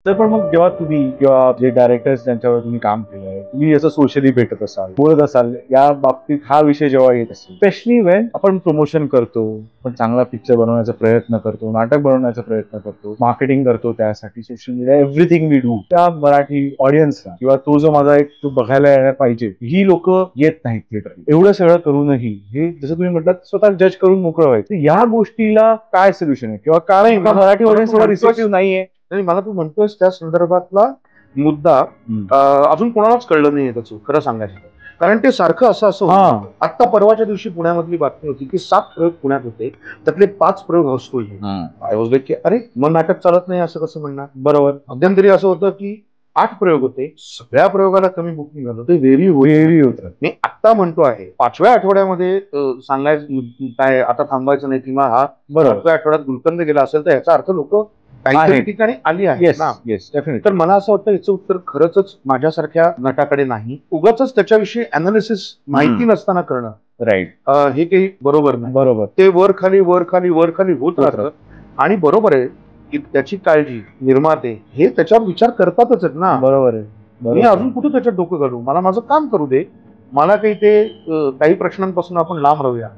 तर पण मग जेव्हा तुम्ही किंवा जे डायरेक्टर्स ज्यांच्यावर तुम्ही काम केलंय, तुम्ही असं सोशली भेटत असाल, बोलत असाल, या बाबतीत हा विषय जेव्हा येत असेल, स्पेशली वेन आपण प्रमोशन करतो, आपण चांगला पिक्चर बनवण्याचा प्रयत्न करतो, नाटक बनवण्याचा प्रयत्न करतो, मार्केटिंग करतो, त्यासाठी social media everything we do, त्या मराठी ऑडियन्सला किंवा तो जो माझा एक तो बघायला यायला पाहिजे, ही लोक येत नाहीत थिएटर. एवढं सगळं करूनही हे जसं तुम्ही म्हटलात स्वतः जज करून मोकळं व्हायचं. या गोष्टीला काय सोल्युशन आहे किंवा काय मराठी ऑडियन्स रिसेप्टिव्ह नाहीये? आणि मला तू म्हणतोयस त्या संदर्भातला मुद्दा अजून कोणालाच कळलं नाहीये त्याचं खरं सांगायचं, कारण ते सारखं असं होतं. आता परवाच्या दिवशी पुण्यामधली बातमी होती की 7 प्रयोग पुण्यात होते, त्यातले 5 प्रयोग हाऊसफुल. आय वॉज लाईक की अरे मग नाटक चालत नाही असं कसं म्हणणार. बरोबर. मध्यंतरी असं होतं की 8 प्रयोग होते, सगळ्या प्रयोगाला कमी बुकिंग झालं, ते व्हेरी होतं. मी आता म्हणतो आहे 5व्या आठवड्यामध्ये सांगायचं काय आता थांबायचं नाही, किंवा हा 5व्या आठवड्यात गुलकंद गेला असेल तर याचा अर्थ लोक काहीतरी ठिकाणी आली आहे ना. तर मला असं वाटतं याचं उत्तर खरंच माझ्यासारख्या नटाकडे नाही. उगाच त्याच्याविषयी अनालिसिस माहिती नसताना करणं राईट, हे काही बरोबर नाही. बरोबर. ते वर खाली होत राहतं. आणि बरोबर आहे की त्याची काळजी निर्माते हे त्याच्यावर विचार करतातच आहेत ना. बरोबर आहे. मी अजून कुठे त्याच्यात डोकं घालू, मला माझं काम करू दे. मला काही ते काही प्रश्नांपासून आपण लांब राहूया.